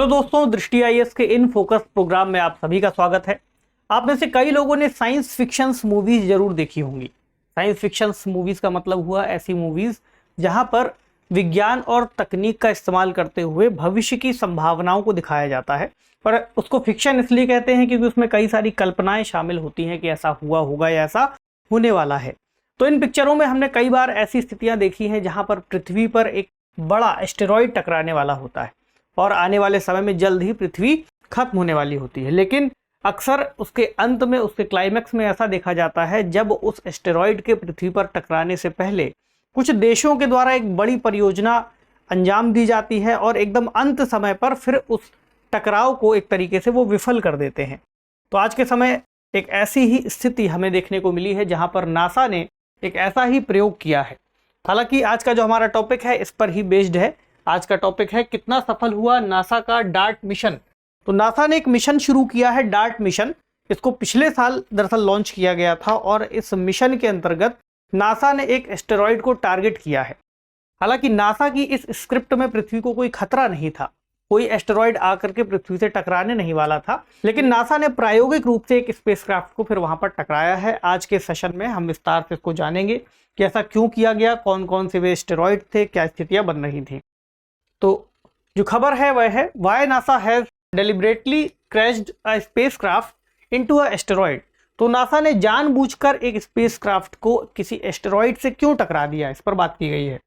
दोस्तों, दृष्टि आईएएस के इन फोकस प्रोग्राम में आप सभी का स्वागत है। आप में से कई लोगों ने साइंस फिक्शंस मूवीज जरूर देखी होंगी। साइंस फिक्शंस मूवीज का मतलब हुआ ऐसी मूवीज जहां पर विज्ञान और तकनीक का इस्तेमाल करते हुए भविष्य की संभावनाओं को दिखाया जाता है। पर उसको फिक्शन इसलिए कहते हैं क्योंकि उसमें कई सारी कल्पनाएं शामिल होती हैं कि ऐसा हुआ होगा या ऐसा होने वाला है। तो इन पिक्चरों में हमने कई बार ऐसी स्थितियां देखी हैं जहां पर पृथ्वी पर एक बड़ा एस्टेरॉयड टकराने वाला होता है और आने वाले समय में जल्द ही पृथ्वी खत्म होने वाली होती है। लेकिन अक्सर उसके अंत में, उसके क्लाइमैक्स में ऐसा देखा जाता है जब उस एस्टेरॉयड के पृथ्वी पर टकराने से पहले कुछ देशों के द्वारा एक बड़ी परियोजना अंजाम दी जाती है और एकदम अंत समय पर फिर उस टकराव को एक तरीके से वो विफल कर देते हैं। तो आज के समय एक ऐसी ही स्थिति हमें देखने को मिली है जहां पर नासा ने एक ऐसा ही प्रयोग किया है। हालांकि आज का जो हमारा टॉपिक है इस पर ही बेस्ड है। आज का टॉपिक है कितना सफल हुआ नासा का डार्ट मिशन। तो नासा ने एक मिशन शुरू किया है, डार्ट मिशन। इसको पिछले साल दरअसल लॉन्च किया गया था और इस मिशन के अंतर्गत नासा ने एक एस्टेरॉयड को टारगेट किया है। हालांकि नासा की इस स्क्रिप्ट में पृथ्वी को कोई खतरा नहीं था, कोई एस्टेरॉयड आकर के पृथ्वी से टकराने नहीं वाला था, लेकिन नासा ने प्रायोगिक रूप से एक स्पेसक्राफ्ट को फिर वहां पर टकराया है। आज के सेशन में हम विस्तार से इसको जानेंगे कि ऐसा क्यों किया गया, कौन कौन से वे एस्टेरॉयड थे, क्या स्थितियां बन रही थी। तो जो खबर है वह है why NASA has deliberately crashed a spacecraft into a asteroid. तो नासा ने जानबूझकर एक स्पेसक्राफ्ट को किसी एस्टेरॉयड से क्यों टकरा दिया, इस पर बात की गई है।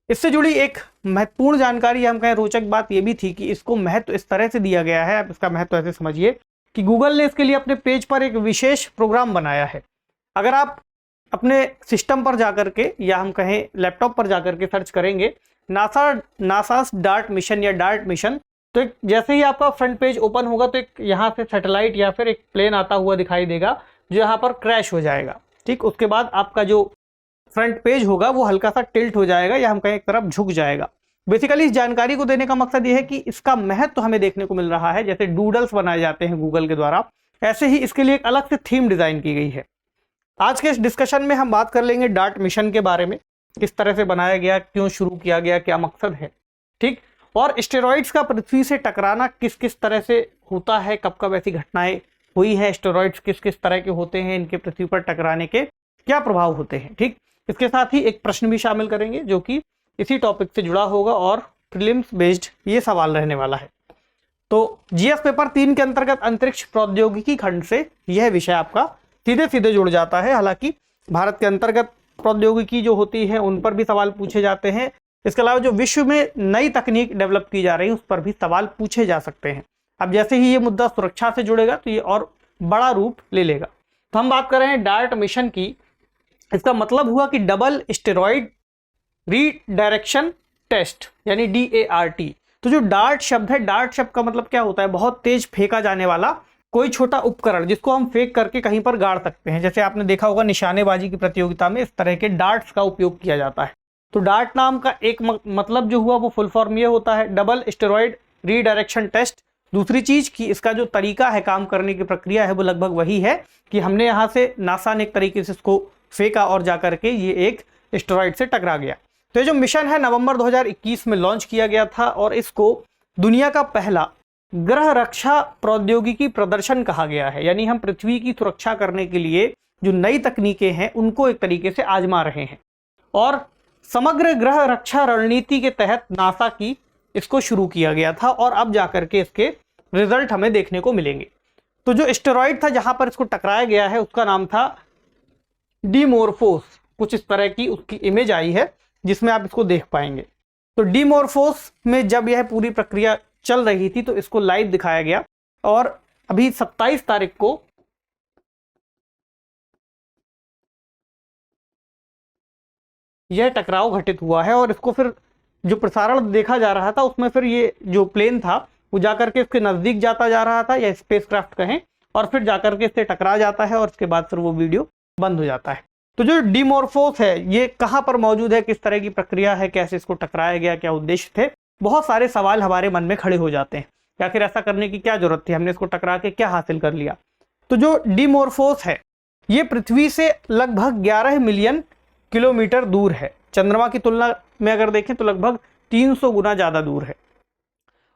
इससे जुड़ी एक महत्वपूर्ण जानकारी, हम कहें रोचक बात यह भी थी कि इसको महत्व इस तरह से दिया गया है। आप इसका महत्व ऐसे समझिए कि गूगल ने इसके लिए अपने पेज पर एक विशेष प्रोग्राम बनाया है। अगर आप अपने सिस्टम पर जाकर के या हम कहें लैपटॉप पर जाकर के सर्च करेंगे नासास डार्ट मिशन या डार्ट मिशन, तो एक जैसे ही आपका फ्रंट पेज ओपन होगा तो एक यहाँ से सैटेलाइट या फिर एक प्लेन आता हुआ दिखाई देगा जो यहाँ पर क्रैश हो जाएगा। ठीक, उसके बाद आपका जो फ्रंट पेज होगा वो हल्का सा टिल्ट हो जाएगा या हम कहें एक तरफ झुक जाएगा। बेसिकली इस जानकारी को देने का मकसद ये है कि इसका महत्व हमें देखने को मिल रहा है। जैसे डूडल्स बनाए जाते हैं गूगल के द्वारा, ऐसे ही इसके लिए एक अलग से थीम डिजाइन की गई है। आज के इस डिस्कशन में हम बात कर लेंगे डार्ट मिशन के बारे में, किस तरह से बनाया गया, क्यों शुरू किया गया, क्या मकसद है। ठीक, और एस्टेरॉइड्स का पृथ्वी से टकराना किस किस तरह से होता है, कब कब ऐसी घटनाएं हुई है, एस्टेरॉइड्स किस किस तरह के होते हैं, इनके पृथ्वी पर टकराने के क्या प्रभाव होते हैं। ठीक, इसके साथ ही एक प्रश्न भी शामिल करेंगे जो कि इसी टॉपिक से जुड़ा होगा और प्रीलिम्स बेस्ड ये सवाल रहने वाला है। तो जीएस पेपर 3 के अंतर्गत अंतरिक्ष प्रौद्योगिकी खंड से यह विषय आपका सीधे सीधे जुड़ जाता है। हालांकि भारत के अंतर्गत प्रौद्योगिकी जो होती है उन पर भी सवाल पूछे जाते हैं। इसके अलावा जो विश्व में नई तकनीक डेवलप की जा रही है उस पर भी सवाल पूछे जा सकते हैं। अब जैसे ही ये मुद्दा सुरक्षा से जुड़ेगा तो ये और बड़ा रूप ले लेगा। तो हम बात कर रहे हैं डार्ट मिशन की। इसका मतलब हुआ कि डबल एस्टेरॉयड रीडायरेक्शन टेस्ट यानी DART। तो जो डार्ट शब्द है, डार्ट शब्द का मतलब क्या होता है, बहुत तेज फेंका जाने वाला कोई छोटा उपकरण जिसको हम फेंक करके कहीं पर गाड़ सकते हैं। जैसे आपने देखा होगा निशानेबाजी की प्रतियोगिता में इस तरह के डार्ट्स का उपयोग किया जाता है। तो डार्ट नाम का एक मतलब जो हुआ वो फुल फॉर्म ये होता है डबल एस्टेरॉयड रीडायरेक्शन टेस्ट। दूसरी चीज कि इसका जो तरीका है, काम करने की प्रक्रिया है, वो लगभग वही है कि हमने यहाँ से नासा ने एक तरीके से इसको फेंका और जाकर के ये एक एस्टेरॉयड से टकरा गया। तो ये जो मिशन है नवंबर 2021 में लॉन्च किया गया था और इसको दुनिया का पहला ग्रह रक्षा प्रौद्योगिकी प्रदर्शन कहा गया है। यानी हम पृथ्वी की सुरक्षा करने के लिए जो नई तकनीकें हैं उनको एक तरीके से आजमा रहे हैं और समग्र ग्रह रक्षा रणनीति के तहत नासा की इसको शुरू किया गया था और अब जाकर के इसके रिजल्ट हमें देखने को मिलेंगे। तो जो एस्टेरॉयड था जहां पर इसको टकराया गया है उसका नाम था डिमोर्फोस। कुछ इस तरह की उसकी इमेज आई है जिसमें आप इसको देख पाएंगे। तो डिमोर्फोस में जब यह पूरी प्रक्रिया चल रही थी तो इसको लाइव दिखाया गया और अभी 27 तारीख को यह टकराव घटित हुआ है और इसको फिर जो प्रसारण देखा जा रहा था उसमें फिर ये जो प्लेन था वो जाकर के इसके नजदीक जाता जा रहा था या स्पेसक्राफ्ट कहें और फिर जाकर के इससे टकरा जाता है और उसके बाद फिर वो वीडियो बंद हो जाता है। तो जो डिमोर्फोस है ये कहाँ पर मौजूद है, किस तरह की प्रक्रिया है, कैसे इसको टकराया गया, क्या उद्देश्य थे, बहुत सारे सवाल हमारे मन में खड़े हो जाते हैं। आखिर ऐसा करने की क्या जरूरत थी, हमने इसको टकरा के क्या हासिल कर लिया। तो जो डिमोर्फोस है ये पृथ्वी से लगभग 11 मिलियन किलोमीटर दूर है। चंद्रमा की तुलना में अगर देखें तो लगभग 300 गुना ज्यादा दूर है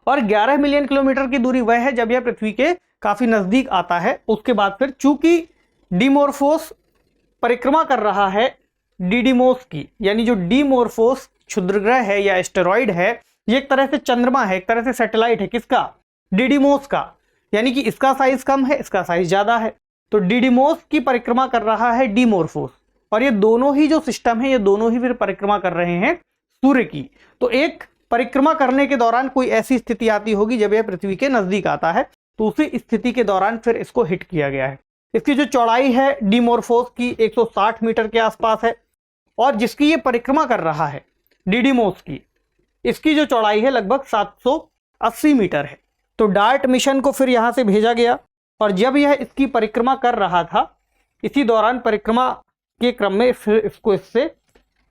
और 11 मिलियन किलोमीटर की दूरी वह है जब यह पृथ्वी के काफी नजदीक आता है। उसके बाद फिर चूंकि डीमोर्फोस परिक्रमा कर रहा है डिडिमोस की, यानी जो डीमोर्फोस क्षुद्रग्रह है या एस्टेरॉइड है, ये एक तरह से चंद्रमा है, एक तरह से सैटेलाइट है। किसका? डिडिमोस का। यानी कि इसका साइज कम है, इसका साइज ज्यादा है। तो डिडिमोस की परिक्रमा कर रहा है डीमोर्फोस, और ये दोनों ही जो सिस्टम है ये दोनों ही फिर परिक्रमा कर रहे हैं सूर्य की। तो एक परिक्रमा करने के दौरान कोई ऐसी स्थिति आती होगी जब यह पृथ्वी के नजदीक आता है, तो उसी स्थिति के दौरान फिर इसको हिट किया गया है। इसकी जो चौड़ाई है डीमोर्फोस की 160 मीटर के आसपास है, और जिसकी ये परिक्रमा कर रहा है डिडिमोस की, इसकी जो चौड़ाई है लगभग 780 मीटर है। तो डार्ट मिशन को फिर यहां से भेजा गया, और जब यह इसकी परिक्रमा कर रहा था, इसी दौरान परिक्रमा के क्रम में फिर इसको इससे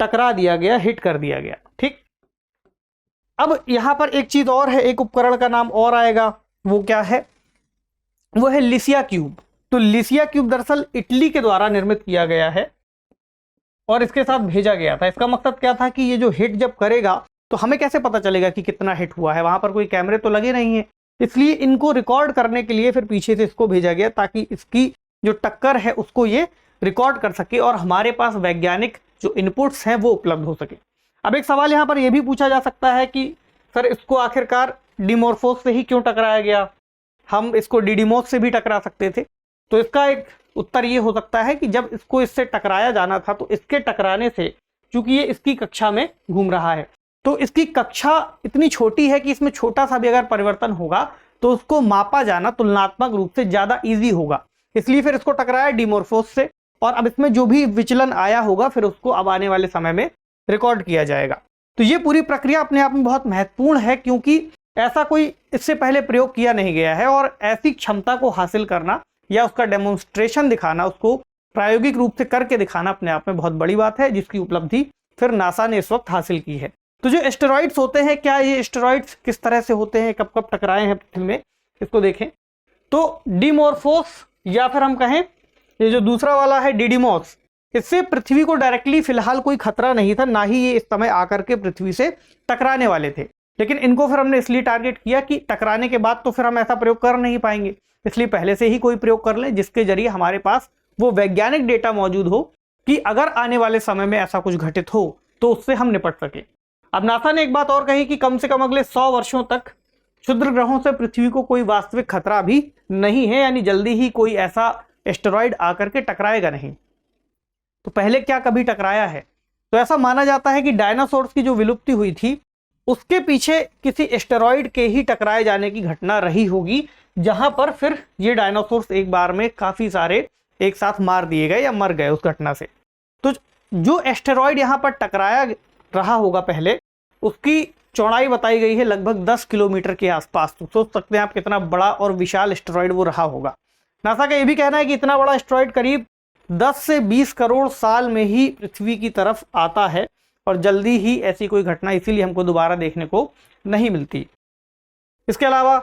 टकरा दिया गया, हिट कर दिया गया। ठीक, अब यहां पर एक चीज और है, एक उपकरण का नाम और आएगा। वो क्या है? वो है लिसिया क्यूब। तो लिसिया क्यूब दरअसल इटली के द्वारा निर्मित किया गया है और इसके साथ भेजा गया था। इसका मकसद क्या था कि ये जो हिट जब करेगा तो हमें कैसे पता चलेगा कि कितना हिट हुआ है? वहां पर कोई कैमरे तो लगे नहीं है, इसलिए इनको रिकॉर्ड करने के लिए फिर पीछे से इसको भेजा गया, ताकि इसकी जो टक्कर है उसको ये रिकॉर्ड कर सके और हमारे पास वैज्ञानिक जो इनपुट्स हैं वो उपलब्ध हो सके। अब एक सवाल यहाँ पर यह भी पूछा जा सकता है कि सर इसको आखिरकार डीमोर्फोस से ही क्यों टकराया गया? हम इसको डिडिमोस से भी टकरा सकते थे। तो इसका एक उत्तर ये हो सकता है कि जब इसको इससे टकराया जाना था तो इसके टकराने से, चूंकि ये इसकी कक्षा में घूम रहा है, तो इसकी कक्षा इतनी छोटी है कि इसमें छोटा सा भी अगर परिवर्तन होगा तो उसको मापा जाना तुलनात्मक रूप से ज्यादा ईजी होगा। इसलिए फिर इसको टकराया डीमोर्फोस से, और अब इसमें जो भी विचलन आया होगा फिर उसको अब आने वाले समय में रिकॉर्ड किया जाएगा। तो ये पूरी प्रक्रिया अपने आप में बहुत महत्वपूर्ण है, क्योंकि ऐसा कोई इससे पहले प्रयोग किया नहीं गया है, और ऐसी क्षमता को हासिल करना या उसका डेमोन्स्ट्रेशन दिखाना, उसको प्रायोगिक रूप से करके दिखाना अपने आप में बहुत बड़ी बात है, जिसकी उपलब्धि फिर नासा ने इस वक्त हासिल की है। तो जो एस्टेरॉइड्स होते हैं, क्या ये एस्टेरॉइड्स किस तरह से होते हैं, कब कब टकराए हैं पृथ्वी में, इसको देखें। तो डीमोर्फोस या फिर हम कहें ये जो दूसरा वाला है डिडिमोस, इससे पृथ्वी को डायरेक्टली फिलहाल कोई खतरा नहीं था, ना ही ये इस समय आकर के पृथ्वी से टकराने वाले थे। लेकिन इनको फिर हमने इसलिए टारगेट किया कि टकराने के बाद तो फिर हम ऐसा प्रयोग कर नहीं पाएंगे, इसलिए पहले से ही कोई प्रयोग कर लें जिसके जरिए हमारे पास वो वैज्ञानिक डेटा मौजूद हो कि अगर आने वाले समय में ऐसा कुछ घटित हो तो उससे हम निपट सके। अब नासा ने एक बात और कही कि कम से कम अगले 100 वर्षों तक क्षुद्र ग्रहों से पृथ्वी को कोई वास्तविक खतरा भी नहीं है, यानी जल्दी ही कोई ऐसा एस्टेरॉइड आकर के टकराएगा नहीं। तो पहले क्या कभी टकराया है? तो ऐसा माना जाता है कि डायनासोर्स की जो विलुप्ति हुई थी उसके पीछे किसी एस्टेरॉइड के ही टकराए जाने की घटना रही होगी, जहां पर फिर ये डायनासोर्स एक बार में काफी सारे एक साथ मार दिए गए या मर गए उस घटना से। तो जो एस्टेरॉइड यहां पर टकराया रहा होगा पहले, उसकी चौड़ाई बताई गई है लगभग 10 किलोमीटर के आसपास। तो सोच सकते हैं आप कितना बड़ा और विशाल एस्टेरॉइड वो रहा होगा। नासा का यह भी कहना है कि इतना बड़ा एस्टेरॉइड करीब 10 से 20 करोड़ साल में ही पृथ्वी की तरफ आता है, और जल्दी ही ऐसी कोई घटना इसीलिए हमको दोबारा देखने को नहीं मिलती। इसके अलावा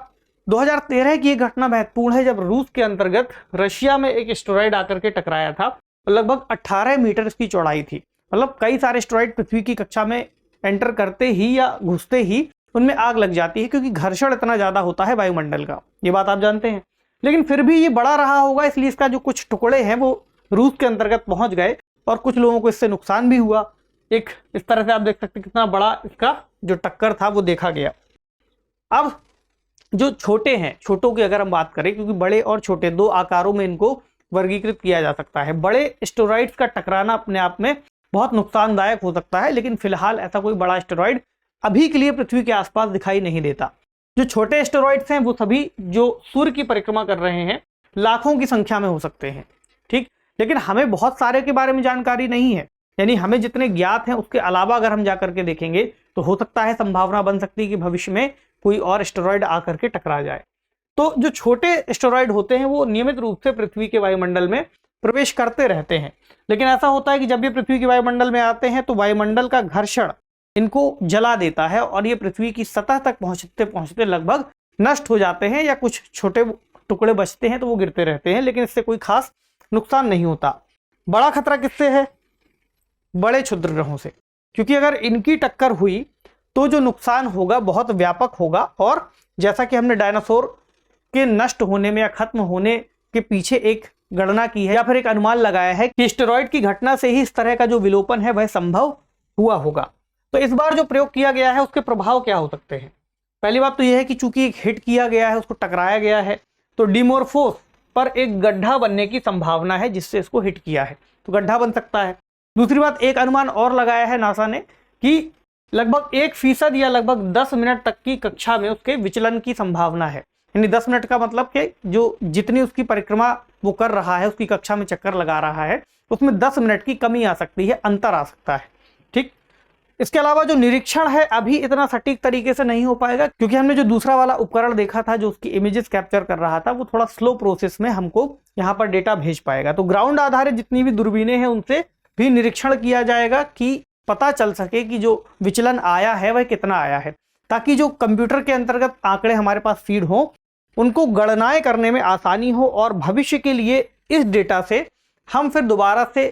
2013 की एक घटना महत्वपूर्ण है, जब रूस के अंतर्गत रशिया में एक एस्टेरॉइड आकर के टकराया था, और लगभग 18 मीटर इसकी चौड़ाई थी। मतलब कई सारे एस्टेरॉइड पृथ्वी की कक्षा में एंटर करते ही या घुसते ही उनमें आग लग जाती है, क्योंकि घर्षण इतना ज्यादा होता है वायुमंडल का, ये बात आप जानते हैं। लेकिन फिर भी ये बड़ा रहा होगा, इसलिए इसका जो कुछ टुकड़े हैं वो रूस के अंतर्गत पहुंच गए, और कुछ लोगों को इससे नुकसान भी हुआ। एक इस तरह से आप देख सकते हैं कितना बड़ा इसका जो टक्कर था वो देखा गया। अब जो छोटे हैं, छोटों की अगर हम बात करें, क्योंकि बड़े और छोटे दो आकारों में इनको वर्गीकृत किया जा सकता है। बड़े एस्टेरॉइड्स का टकराना अपने आप में बहुत नुकसानदायक हो सकता है, लेकिन फिलहाल ऐसा कोई बड़ा एस्टेरॉइड अभी के लिए पृथ्वी के आसपास दिखाई नहीं देता। जो छोटे एस्टेरॉइड्स हैं वो सभी जो सूर्य की परिक्रमा कर रहे हैं लाखों की संख्या में हो सकते हैं, ठीक। लेकिन हमें बहुत सारे के बारे में जानकारी नहीं है, यानी हमें जितने ज्ञात हैं उसके अलावा अगर हम जाकर के देखेंगे तो हो सकता है, संभावना बन सकती है कि भविष्य में कोई और एस्टेरॉइड आकर के टकरा जाए। तो जो छोटे एस्टेरॉइड होते हैं वो नियमित रूप से पृथ्वी के वायुमंडल में प्रवेश करते रहते हैं, लेकिन ऐसा होता है कि जब ये पृथ्वी के वायुमंडल में आते हैं तो वायुमंडल का घर्षण इनको जला देता है, और ये पृथ्वी की सतह तक पहुंचते पहुंचते लगभग नष्ट हो जाते हैं, या कुछ छोटे टुकड़े बचते हैं तो वो गिरते रहते हैं, लेकिन इससे कोई खास नुकसान नहीं होता। बड़ा खतरा किससे है? बड़े क्षुद्र ग्रहों से, क्योंकि अगर इनकी टक्कर हुई तो जो नुकसान होगा बहुत व्यापक होगा और जैसा कि हमने डायनासोर के नष्ट होने में या खत्म होने के पीछे एक गणना की है या फिर एक अनुमान लगाया है कि एस्टेरॉयड की घटना से ही इस तरह का जो विलोपन है वह संभव हुआ होगा। तो इस बार जो प्रयोग किया गया है उसके प्रभाव क्या हो सकते हैं? पहली बात तो यह है कि चूंकि एक हिट किया गया है, उसको टकराया गया है, तो डिमोर्फोस पर एक गड्ढा बनने की संभावना है जिससे इसको हिट किया है, तो गड्ढा बन सकता है। दूसरी बात, एक अनुमान और लगाया है नासा ने कि लगभग 1% या लगभग 10 मिनट तक की कक्षा में उसके विचलन की संभावना है। यानी 10 मिनट का मतलब कि जो जितनी उसकी परिक्रमा वो कर रहा है, उसकी कक्षा में चक्कर लगा रहा है, उसमें 10 मिनट की कमी आ सकती है, अंतर आ सकता है। ठीक, इसके अलावा जो निरीक्षण है अभी इतना सटीक तरीके से नहीं हो पाएगा, क्योंकि हमने जो दूसरा वाला उपकरण देखा था जो उसकी इमेजेस कैप्चर कर रहा था, वो थोड़ा स्लो प्रोसेस में हमको यहाँ पर डेटा भेज पाएगा। तो ग्राउंड आधारित जितनी भी दूरबीनें हैं उनसे भी निरीक्षण किया जाएगा कि पता चल सके कि जो विचलन आया है वह कितना आया है, ताकि जो कंप्यूटर के अंतर्गत आंकड़े हमारे पास फीड हो उनको गणनाएं करने में आसानी हो, और भविष्य के लिए इस डेटा से हम फिर दोबारा से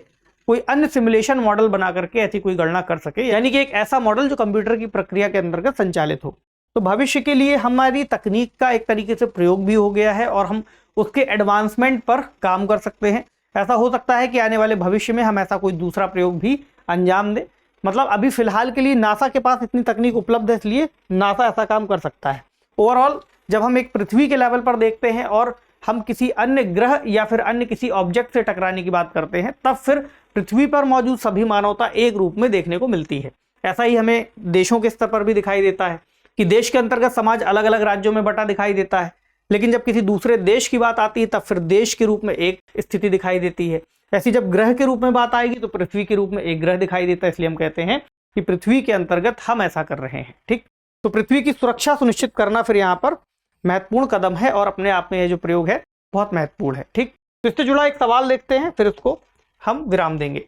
कोई अन्य सिमुलेशन मॉडल बना करके ऐसी कोई गणना कर सके, यानी कि एक ऐसा मॉडल जो कंप्यूटर की प्रक्रिया के अंतर्गत संचालित हो। तो भविष्य के लिए हमारी तकनीक का एक तरीके से प्रयोग भी हो गया है और हम उसके एडवांसमेंट पर काम कर सकते हैं। ऐसा हो सकता है कि आने वाले भविष्य में हम ऐसा कोई दूसरा प्रयोग भी अंजाम दें। मतलब अभी फिलहाल के लिए नासा के पास इतनी तकनीक उपलब्ध है, इसलिए नासा ऐसा काम कर सकता है। ओवरऑल जब हम एक पृथ्वी के लेवल पर देखते हैं और हम किसी अन्य ग्रह या फिर अन्य किसी ऑब्जेक्ट से टकराने की बात करते हैं, तब फिर पृथ्वी पर मौजूद सभी मानवता एक रूप में देखने को मिलती है। ऐसा ही हमें देशों के स्तर पर भी दिखाई देता है कि देश के अंतर्गत समाज अलग अलग राज्यों में बटा दिखाई देता है, लेकिन जब किसी दूसरे देश की बात आती है तब फिर देश के रूप में एक स्थिति दिखाई देती है। ऐसी जब ग्रह के रूप में बात आएगी तो पृथ्वी के रूप में एक ग्रह दिखाई देता है, इसलिए हम कहते हैं कि पृथ्वी के अंतर्गत हम ऐसा कर रहे हैं। ठीक, तो पृथ्वी की सुरक्षा सुनिश्चित करना फिर यहाँ पर महत्वपूर्ण कदम है और अपने आप में यह जो प्रयोग है बहुत महत्वपूर्ण है। ठीक, तो इससे जुड़ा एक सवाल देखते हैं, फिर उसको हम विराम देंगे।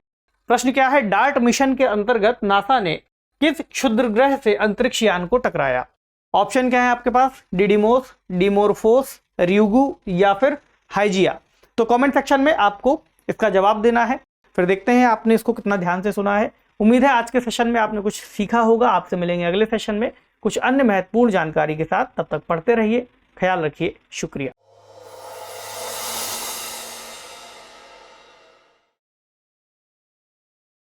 प्रश्न क्या है? डार्ट मिशन के अंतर्गत नासा ने किस क्षुद्र ग्रह से अंतरिक्ष यान को टकराया? ऑप्शन क्या है आपके पास? डिडिमोस, डिमोर्फोस, रियुगु या फिर हाइजिया। तो कमेंट सेक्शन में आपको इसका जवाब देना है। फिर देखते हैं आपने इसको कितना ध्यान से सुना है। उम्मीद है आज के सेशन में आपने कुछ सीखा होगा। आपसे मिलेंगे अगले सेशन में कुछ अन्य महत्वपूर्ण जानकारी के साथ। तब तक पढ़ते रहिए, ख्याल रखिए, शुक्रिया।